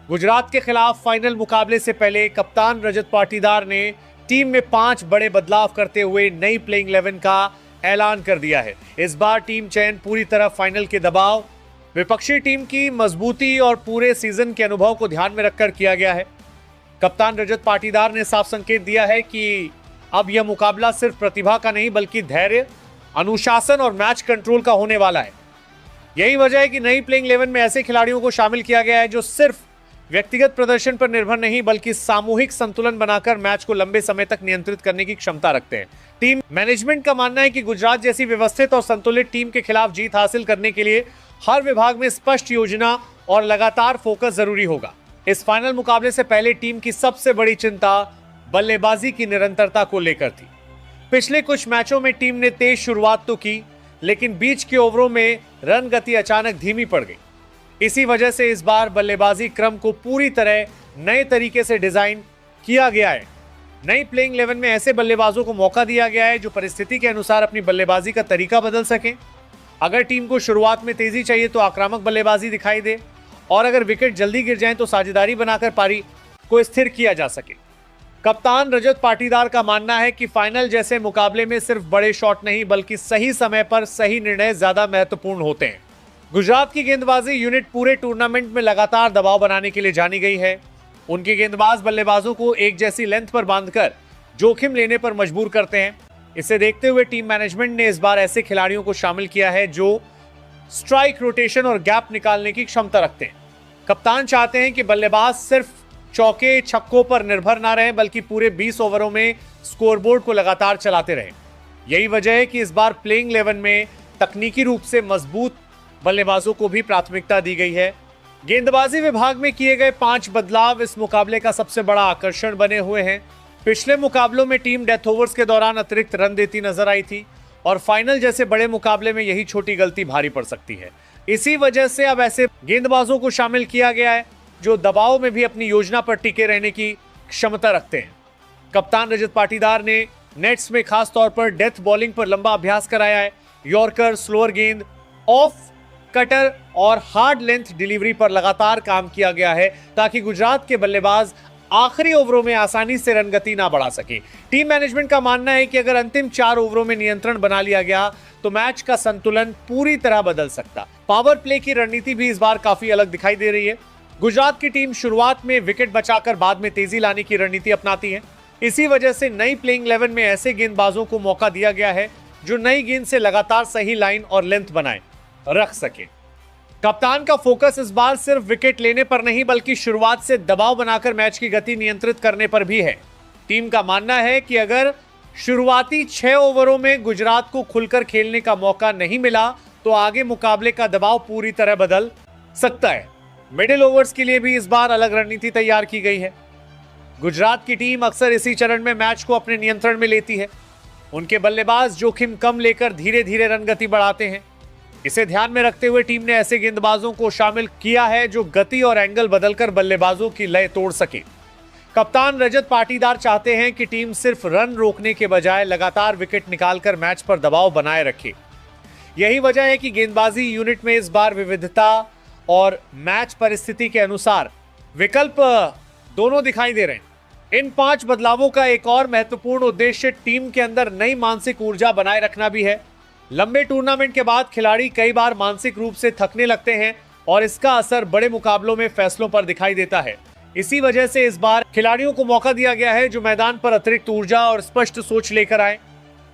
गुजरात के खिलाफ फाइनल मुकाबले से पहले कप्तान रजत पाटीदार ने टीम में 5 बड़े बदलाव करते हुए नई प्लेइंग 11 का ऐलान कर दिया है। इस बार टीम चयन पूरी तरह फाइनल के दबाव, विपक्षी टीम की मजबूती और पूरे सीजन के अनुभव को ध्यान में रखकर किया गया है। कप्तान रजत पाटीदार ने साफ संकेत दिया है कि अब यह मुकाबला सिर्फ प्रतिभा का नहीं बल्कि धैर्य, अनुशासन और मैच कंट्रोल का होने वाला है। यही वजह है कि नई प्लेइंग 11 में ऐसे खिलाड़ियों को शामिल किया गया है जो सिर्फ व्यक्तिगत प्रदर्शन पर निर्भर नहीं बल्कि सामूहिक संतुलन बनाकर मैच को लंबे समय तक नियंत्रित करने की क्षमता रखते हैं। टीम मैनेजमेंट का मानना है कि गुजरात जैसी व्यवस्थित और संतुलित टीम के खिलाफ जीत हासिल करने के लिए हर विभाग में स्पष्ट योजना और लगातार फोकस जरूरी होगा। इस फाइनल मुकाबले से पहले टीम की सबसे बड़ी चिंता बल्लेबाजी की निरंतरता को लेकर थी। पिछले कुछ मैचों में टीम ने तेज शुरुआत तो की, लेकिन बीच के ओवरों में रन गति अचानक धीमी पड़ गई। इसी वजह से इस बार बल्लेबाजी क्रम को पूरी तरह नए तरीके से डिजाइन किया गया है। नई प्लेइंग 11 में ऐसे बल्लेबाजों को मौका दिया गया है जो परिस्थिति के अनुसार अपनी बल्लेबाजी का तरीका बदल सकें। अगर टीम को शुरुआत में तेजी चाहिए तो आक्रामक बल्लेबाजी दिखाई दे, और अगर विकेट जल्दी गिर जाएं तो साझेदारी बनाकर पारी को स्थिर किया जा सके। कप्तान रजत पाटीदार का मानना है कि फाइनल जैसे मुकाबले में सिर्फ बड़े शॉट नहीं बल्कि सही समय पर सही निर्णय ज्यादा महत्वपूर्ण होते हैं। गुजरात की गेंदबाजी यूनिट पूरे टूर्नामेंट में लगातार दबाव बनाने के लिए जानी गई है। उनके गेंदबाज बल्लेबाजों को एक जैसी लेंथ पर बांधकर जोखिम लेने पर मजबूर करते हैं। इसे देखते हुए टीम मैनेजमेंट ने इस बार ऐसे खिलाड़ियों को शामिल किया है जो स्ट्राइक, रोटेशन और गैप निकालने की क्षमता रखते हैं। कप्तान चाहते हैं कि बल्लेबाज सिर्फ चौके छक्कों पर निर्भर ना रहें बल्कि पूरे 20 ओवरों में स्कोरबोर्ड को लगातार चलाते रहें। यही वजह है कि इस बार प्लेइंग 11 में तकनीकी रूप से मजबूत बल्लेबाजों को भी प्राथमिकता दी गई है। गेंदबाजी विभाग में किए गए 5 बदलाव इस मुकाबले का सबसे बड़ा आकर्षण बने हुए हैं। पिछले मुकाबलों में टीम डेथ ओवर्स के दौरान अतिरिक्त रन देती नजर आई थी और फाइनल जैसे बड़े मुकाबले में यही छोटी गलती भारी पड़ सकती है। इसी वजह से अब ऐसे गेंदबाजों को शामिल किया गया है जो दबाव में भी अपनी योजना पर टिके रहने की क्षमता रखते हैं। कप्तान रजत पाटीदार ने नेट्स में खास तौर पर डेथ बॉलिंग पर लंबा अभ्यास कराया है। यॉर्कर, स्लोअर गेंद, ऑफ कटर और हार्ड लेंथ डिलीवरी पर लगातार काम किया गया है ताकि गुजरात के बल्लेबाज आखिरी ओवरों में आसानी से रन गति ना बढ़ा सके। टीम मैनेजमेंट का मानना है कि अगर अंतिम 4 ओवरों में नियंत्रण बना लिया गया तो मैच का संतुलन पूरी तरह बदल सकता। पावर प्ले की रणनीति भी इस बार काफी अलग दिखाई दे रही है। गुजरात की टीम शुरुआत में विकेट बचाकर बाद में तेजी लाने की रणनीति अपनाती है। इसी वजह से नई प्लेइंग 11 में ऐसे गेंदबाजों को मौका दिया गया है जो नई गेंद से लगातार सही लाइन और लेंथ बनाए रख सके। कप्तान का फोकस इस बार सिर्फ विकेट लेने पर नहीं बल्कि शुरुआत से दबाव बनाकर मैच की गति नियंत्रित करने पर भी है। टीम का मानना है कि अगर शुरुआती 6 ओवरों में गुजरात को खुलकर खेलने का मौका नहीं मिला तो आगे मुकाबले का दबाव पूरी तरह बदल सकता है। मिडिल ओवर्स के लिए भी इस बार अलग रणनीति तैयार की गई है। गुजरात की टीम अक्सर इसी चरण में मैच को अपने नियंत्रण में लेती है। उनके बल्लेबाज जोखिम कम लेकर धीरे धीरे रन गति बढ़ाते हैं। इसे ध्यान में रखते हुए टीम ने ऐसे गेंदबाजों को शामिल किया है जो गति और एंगल बदलकर बल्लेबाजों की लय तोड़ सके। कप्तान रजत पाटीदार चाहते हैं कि टीम सिर्फ रन रोकने के बजाय लगातार विकेट निकालकर मैच पर दबाव बनाए रखे। यही वजह है कि गेंदबाजी यूनिट में इस बार विविधता और मैच परिस्थिति के अनुसार विकल्प दोनों दिखाई दे रहे हैं। इन 5 बदलावों का एक और महत्वपूर्ण उद्देश्य टीम के अंदर नई मानसिक ऊर्जा बनाए रखना भी है। लंबे टूर्नामेंट के बाद खिलाड़ी कई बार मानसिक रूप से थकने लगते हैं और इसका असर बड़े मुकाबलों में फैसलों पर दिखाई देता है। इसी वजह से इस बार खिलाड़ियों को मौका दिया गया है जो मैदान पर अतिरिक्त ऊर्जा और स्पष्ट सोच लेकर आए।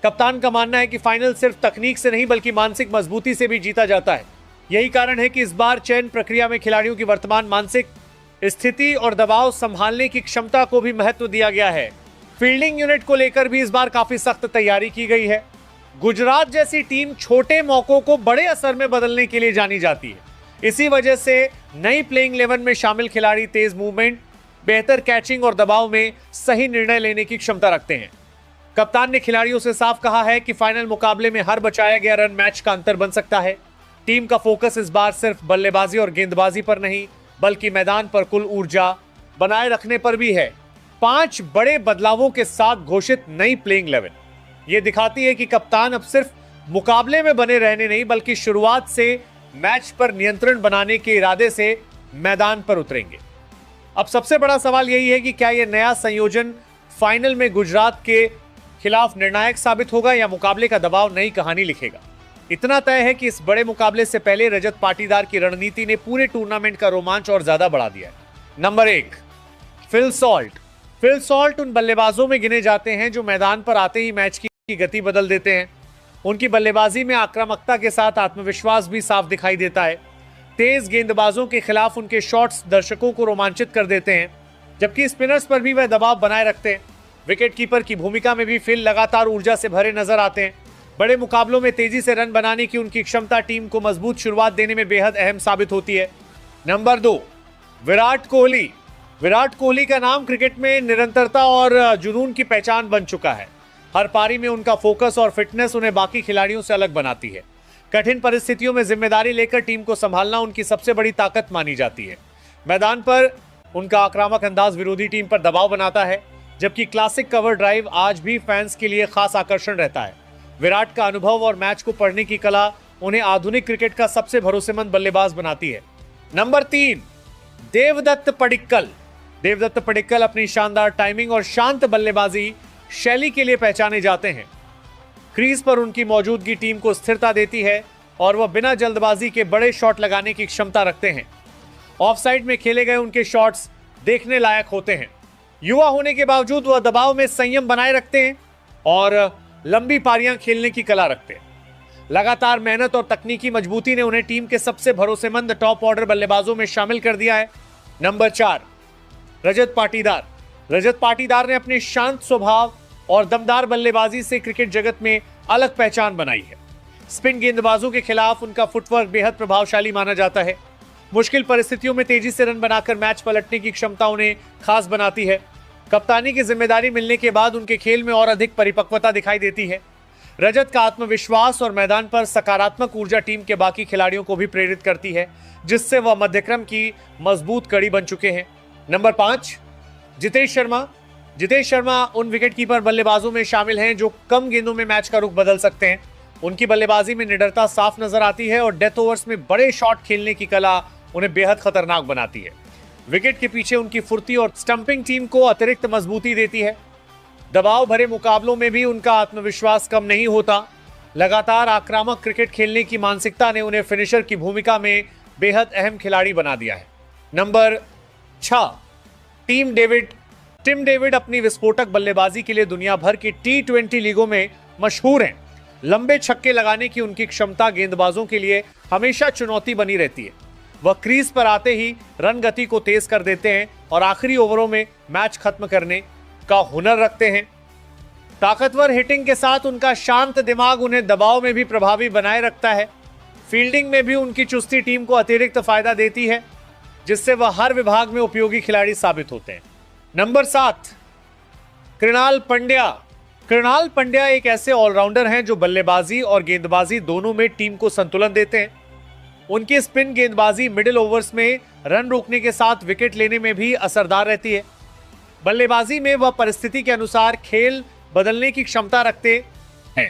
कप्तान का मानना है कि फाइनल सिर्फ तकनीक से नहीं बल्कि मानसिक मजबूती से भी जीता जाता है। यही कारण है कि इस बार चयन प्रक्रिया में खिलाड़ियों की वर्तमान मानसिक स्थिति और दबाव संभालने की क्षमता को भी महत्व दिया गया है। फील्डिंग यूनिट को लेकर भी इस बार काफी सख्त तैयारी की गई है। गुजरात जैसी टीम छोटे मौकों को बड़े असर में बदलने के लिए जानी जाती है। इसी वजह से नई प्लेइंग 11 में शामिल खिलाड़ी तेज मूवमेंट, बेहतर कैचिंग और दबाव में सही निर्णय लेने की क्षमता रखते हैं। कप्तान ने खिलाड़ियों से साफ कहा है कि फाइनल मुकाबले में हर बचाया गया रन मैच का अंतर बन सकता है। टीम का फोकस इस बार सिर्फ बल्लेबाजी और गेंदबाजी पर नहीं बल्कि मैदान पर कुल ऊर्जा बनाए रखने पर भी है। 5 बड़े बदलावों के साथ घोषित नई प्लेइंग 11 ये दिखाती है कि कप्तान अब सिर्फ मुकाबले में बने रहने नहीं बल्कि शुरुआत से मैच पर नियंत्रण बनाने के इरादे से मैदान पर उतरेंगे। अब सबसे बड़ा सवाल यही है कि क्या यह नया संयोजन फाइनल में गुजरात के खिलाफ निर्णायक साबित होगा या मुकाबले का दबाव नई कहानी लिखेगा। इतना तय है कि इस बड़े मुकाबले से पहले रजत पाटीदार की रणनीति ने पूरे टूर्नामेंट का रोमांच और ज्यादा बढ़ा दिया है। Number 1, Phil Salt. Phil Salt उन बल्लेबाजों में गिने जाते हैं जो मैदान पर आते ही मैच की गति बदल देते हैं। उनकी बल्लेबाजी में आक्रामकता के साथ आत्मविश्वास भी साफ दिखाई देता है। तेज गेंदबाजों के खिलाफ उनके शॉट्स दर्शकों को रोमांचित कर देते हैं, जबकि स्पिनर्स पर भी वह दबाव बनाए रखते हैं। विकेट कीपर की भूमिका में भी फिल लगातार ऊर्जा से भरे नजर आते हैं। बड़े मुकाबलों में तेजी से रन बनाने की उनकी क्षमता टीम को मजबूत शुरुआत देने में बेहद अहम साबित होती है। नंबर 2, विराट कोहली। विराट कोहली का नाम क्रिकेट में निरंतरता और जुनून की पहचान बन चुका है। हर पारी में उनका फोकस और फिटनेस उन्हें बाकी खिलाड़ियों से अलग बनाती है। कठिन परिस्थितियों में जिम्मेदारी लेकर टीम को संभालना उनकी सबसे बड़ी ताकत मानी जाती है। मैदान पर उनका आक्रामक अंदाज विरोधी टीम पर दबाव बनाता है, जबकि क्लासिक कवर ड्राइव आज भी फैंस के लिए खास आकर्षण रहता है। विराट का अनुभव और मैच को पढ़ने की कला उन्हें आधुनिक क्रिकेट का सबसे भरोसेमंद बल्लेबाज बनाती है। नंबर 3, देवदत्त पडिक्कल। देवदत्त पडिक्कल अपनी शानदार टाइमिंग और शांत बल्लेबाजी शैली के लिए पहचाने जाते हैं। क्रीज पर उनकी मौजूदगी टीम को स्थिरता देती है और वह बिना जल्दबाजी के बड़े शॉट लगाने की क्षमता रखते हैं। ऑफसाइड में खेले गए उनके शॉट्स देखने लायक होते हैं। युवा होने के बावजूद वह दबाव में संयम बनाए रखते हैं और लंबी पारियां खेलने की कला रखते हैं। लगातार मेहनत और तकनीकी मजबूती ने उन्हें टीम के सबसे भरोसेमंद टॉप ऑर्डर बल्लेबाजों में शामिल कर दिया है। नंबर 4, रजत पाटीदार। रजत पाटीदार ने अपने शांत स्वभाव और दमदार बल्लेबाजी से क्रिकेट जगत में अलग पहचान बनाई है। स्पिन गेंदबाजों के खिलाफ उनका फुटवर्क बेहद प्रभावशाली माना जाता है। मुश्किल परिस्थितियों में तेजी से रन बनाकर मैच पलटने की क्षमता उन्हें खास बनाती है। कप्तानी की जिम्मेदारी मिलने के बाद उनके खेल में और अधिक परिपक्वता दिखाई देती है। रजत का आत्मविश्वास और मैदान पर सकारात्मक ऊर्जा टीम के बाकी खिलाड़ियों को भी प्रेरित करती है, जिससे वह मध्यक्रम की मजबूत कड़ी बन चुके हैं। नंबर 5, जितेश शर्मा। जितेश शर्मा उन विकेटकीपर बल्लेबाजों में शामिल हैं जो कम गेंदों में मैच का रुख बदल सकते हैं। उनकी बल्लेबाजी में निडरता साफ नजर आती है और डेथ ओवर्स में बड़े शॉट खेलने की कला उन्हें बेहद खतरनाक बनाती है। विकेट के पीछे उनकी फुर्ती और स्टंपिंग टीम को अतिरिक्त मजबूती देती है। दबाव भरे मुकाबलों में भी उनका आत्मविश्वास कम नहीं होता। लगातार आक्रामक क्रिकेट खेलने की मानसिकता ने उन्हें फिनिशर की भूमिका में बेहद अहम खिलाड़ी बना दिया है। Number 6, Tim David. Tim David अपनी विस्फोटक बल्लेबाजी के लिए दुनिया भर की T20 लीगों में मशहूर हैं। लंबे छक्के लगाने की उनकी क्षमता गेंदबाजों के लिए हमेशा चुनौती बनी रहती है। वह क्रीज पर आते ही रन गति को तेज कर देते हैं और आखिरी ओवरों में मैच खत्म करने का हुनर रखते हैं। ताकतवर हिटिंग के साथ उनका शांत दिमाग उन्हें दबाव में भी प्रभावी बनाए रखता है। फील्डिंग में भी उनकी चुस्ती टीम को अतिरिक्त फायदा देती है, जिससे वह हर विभाग में उपयोगी खिलाड़ी साबित होते हैं। नंबर 7, कृणाल पंड्या। कृणाल पंड्या एक ऐसे ऑलराउंडर हैं जो बल्लेबाजी और गेंदबाजी दोनों में टीम को संतुलन देते हैं। उनकी स्पिन गेंदबाजी मिडिल ओवर्स में रन रोकने के साथ विकेट लेने में भी असरदार रहती है। बल्लेबाजी में वह परिस्थिति के अनुसार खेल बदलने की क्षमता रखते हैं।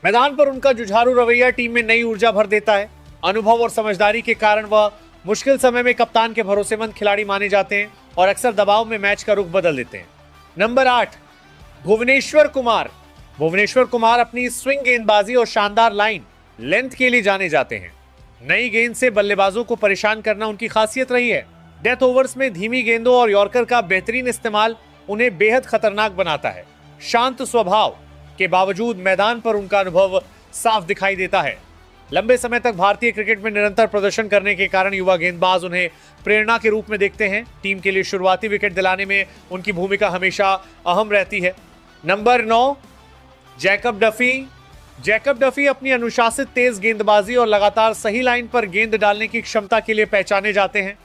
मैदान पर उनका जुझारू रवैया टीम में नई ऊर्जा भर देता है। अनुभव और समझदारी के कारण वह मुश्किल समय में कप्तान के भरोसेमंद खिलाड़ी माने जाते हैं और अक्सर दबाव में मैच का रुख बदल देते हैं। नंबर 8, भुवनेश्वर कुमार। भुवनेश्वर कुमार अपनी स्विंग गेंदबाजी और शानदार लाइन लेंथ के लिए जाने जाते हैं। नई गेंद से बल्लेबाजों को परेशान करना उनकी खासियत रही है। डेथ ओवर्स में धीमी गेंदों और यॉर्कर का बेहतरीन इस्तेमाल उन्हें बेहद खतरनाक बनाता है। शांत स्वभाव के बावजूद मैदान पर उनका अनुभव साफ दिखाई देता है। लंबे समय तक भारतीय क्रिकेट में निरंतर प्रदर्शन करने के कारण युवा गेंदबाज उन्हें प्रेरणा के रूप में देखते हैं। टीम के लिए शुरुआती विकेट दिलाने में उनकी भूमिका हमेशा अहम रहती है। Number 9, Jacob Duffy. Jacob Duffy अपनी अनुशासित तेज गेंदबाजी और लगातार सही लाइन पर गेंद डालने की क्षमता के लिए पहचाने जाते हैं।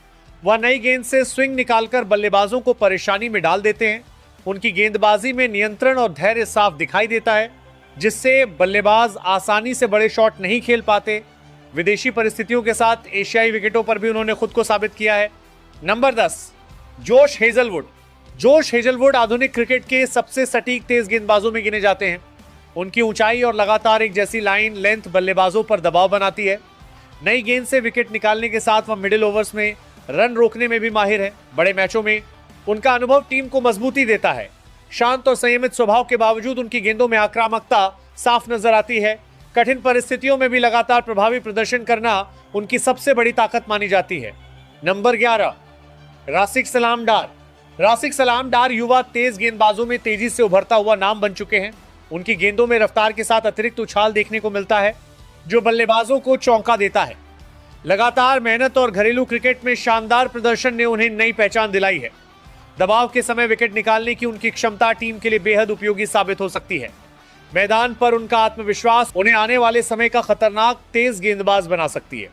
वह नई गेंद से स्विंग निकालकर बल्लेबाजों को परेशानी में डाल देते हैं। उनकी गेंदबाजी में नियंत्रण और धैर्य साफ दिखाई देता है, जिससे बल्लेबाज आसानी से बड़े शॉट नहीं खेल पाते। विदेशी परिस्थितियों के साथ एशियाई विकेटों पर भी उन्होंने खुद को साबित किया है। Number 10, Josh Hazlewood. Josh Hazlewood आधुनिक क्रिकेट के सबसे सटीक तेज गेंदबाजों में गिने जाते हैं। उनकी ऊंचाई और लगातार एक जैसी लाइन लेंथ बल्लेबाजों पर दबाव बनाती है। नई गेंद से विकेट निकालने के साथ वह मिडिल ओवर्स में रन रोकने में भी माहिर है। बड़े मैचों में उनका अनुभव टीम को मजबूती देता है। शांत और संयमित स्वभाव के बावजूद उनकी गेंदों में आक्रामकता साफ नजर आती है। कठिन परिस्थितियों में भी लगातार प्रभावी प्रदर्शन करना उनकी सबसे बड़ी ताकत मानी जाती है। नंबर 11, राशिक सलाम डार। राशिक सलाम डार युवा तेज गेंदबाजों में तेजी से उभरता हुआ नाम बन चुके हैं। उनकी गेंदों में रफ्तार के साथ अतिरिक्त उछाल देखने को मिलता है, जो बल्लेबाजों को चौंका देता है। लगातार मेहनत और घरेलू क्रिकेट में शानदार प्रदर्शन ने उन्हें नई पहचान दिलाई है। दबाव के समय विकेट निकालने की उनकी क्षमता टीम के लिए बेहद उपयोगी साबित हो सकती है। मैदान पर उनका आत्मविश्वास उन्हें आने वाले समय का खतरनाक तेज गेंदबाज बना सकती है।